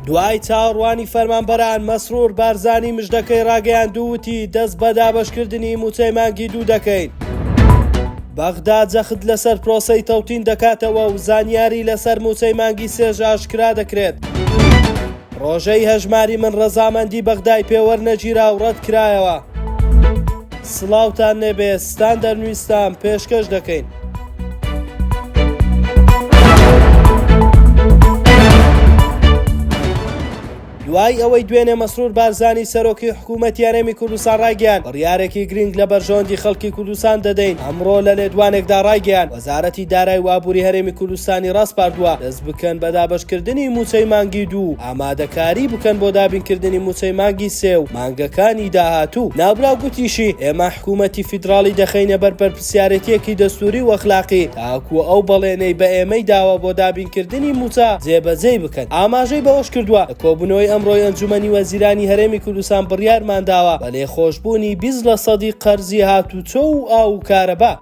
دوای چاوەڕوانی فەرمانبەران مەسرور بارزانی مژدەکەی ڕاگەیاند و وتی دەست بە دابەشکردنی موچەی مانگی 2 دەکەین. بەغداد جەخت لەسەر پرۆسەی تەوتین دەکاتەوە و زانیاری لەسەر موچەی مانگی 3 ئاشکرا دەکرێت. ڕۆژەی هەژماری من ڕەزامەندی بەغدای پێوەرنەگیرا و ڕەت کرایەوە. سڵاوتان نەبێ ستاندەر نوویستان پێشکەش دەکەین. دوای ئەوەی دوێنێ مەسرور بارزانی سەرۆکی حکوومەتی هەرێمی کوردستان ڕایگەیاند بڕیارێکی گرنگ لە بەرژەوەندی خەڵکی کوردستان دەدەین. ئەمڕۆ لە لێدوانێکدا ڕایگەیاند وەزارەتی دارایی و ئابووری هەرێمی کوردستانی ڕاستپاردووە دەست بکەن بە دابەشکردنی موچەی مانگی 2 ئامادەکاری بکەن بۆ دابینکردنی موچەی مانگی 3 و مانگەکانی داهاتوو. ناوبراو گوتیشی ئێمە حکوومەتی فیدراڵی دەخەینە بەر پرسیارەتیەکی دەستوری و ئەخلاقی تاکو ئەو بەڵێنەی بە ئێمەی داوە بۆ دابینکردنی موچە جێبەجێ بکەن. ئاماژەی بەوەش کردووە لە کۆبوونەوەی ئەمڕۆی ئەنجومەنی وەزیرانی هەرێمی کوردستان بڕیارمان داوە بە لێخۆشبوونی 20% قەرزی هاتوچۆ و ئاو و کارەبا.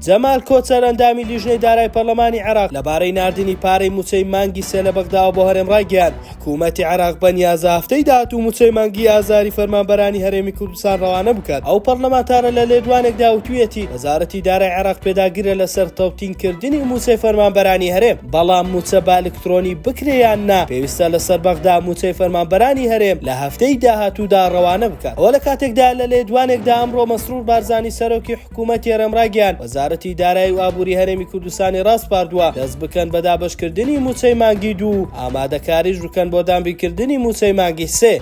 جەمال کۆچەر ئەندامی لیژنەی دارایی پەرلەمانی عێراق لەبارەی ناردنی پارەی موچەی مانگی 3 لە بەغداوە بۆ هەرێم ڕایگەیاند حکوومەتی عێراق بەنیازە هەفتەی داهاتوو موچەی مانگی ئازاری فەرمانبەرانی هەرێمی کوردستان ڕەوانە بکات. ئەو پەرلەمانتارە لە لێدوانێکدا وتوویەتی وەزارەتی دارایی عێراق پێداگیرە لەسەر تەوتینکردنی موچەی فەرمانبەرانی هەرێم، بەڵام موچە بە ئەلکترۆنی بکرێیان نا پێویستە لەسەر بەغدا موچەی فەرمانبەرانی هەرێم لە هەفتەی داهاتوودا ڕەوانە بکات. ئەوە لە کاتێکدا لە لێدوانێکدا ئەمڕۆ مەسرور بارزانی سەرۆکی حکوومەتی هەرێم ڕایگەیاند وەزارەتی دارایی و ئابووری هەرێمی کوردستانی ڕاستپاردووە دەست بکەن بە دابەشکردنی موچەی مانگی 2 ئامادەکاریش بکەن بۆ دابینکردنی موچەی مانگی 3.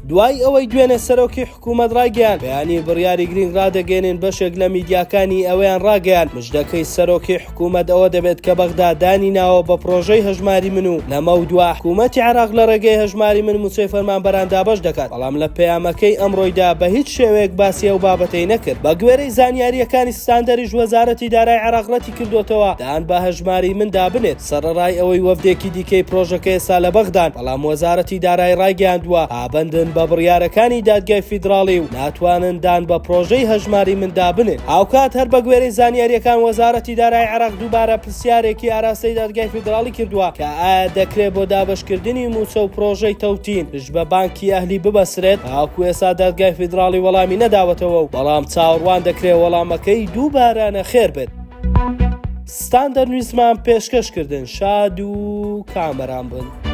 دوای ئەوەی دوێنێ سەرۆکی حکوومەت ڕایگەیاند بەیانی بڕیاری گرنگ ڕادەگەێنن بەشێک لە میدیاکانی ئەوەیان ڕاگەیاند مژدەکەی سەرۆکی حکوومەت ئەوە دەبێت کە بەغدا دانیناوە بە پرۆژەی هەژماری من و لەمە دووە حکوومەتی عێراق لە ڕێگەی هەژماری من موچەی فەرمانبەران دابەش دەکات، بەڵام لە پەیامەکەی ئەمڕۆیدا بە هیچ شێوەیەک باسی ئەو بابەتەی نەکرد. بە گوێرەی زانیاریەکانی ستاندەریش وەزارەتی دارایی عێراق ڕەتی کردوتەوە دان بە هەژماری من دابنێت سەرەڕای ئەوەی وەفدێکی دیکەی پرۆژەکە ئێستا لە بەغدان، بەڵام وەزارەتی دارایی ڕایگەیاندووە پابەندن بە بڕیارەکانی دادگای فیدراڵی و ناتوانن دان بە پرۆژەی هەژماری من دابنێت. هاوکات هەر بە گوێرەی زانیاریەکان وەزارەتی دارایی عێراق دووبارە پرسیارێکی ئاراستەی دادگای فیدراڵی کردووە کە ئایا دەکرێت بۆ دابەشکردنی موچە و پرۆژەی تەوتین پشت بە بانکی ئەهلی ببەسرێت. هاوکو ئێستا دادگای فیدراڵی وەڵامی نەداوەتەوە و بەڵام چاوەڕوان دەکرێت وەڵامەکەی دووبارە نەخێر بێت. ستاندەر نوویسمان پێشکەشکردن شاد و کامەران بن.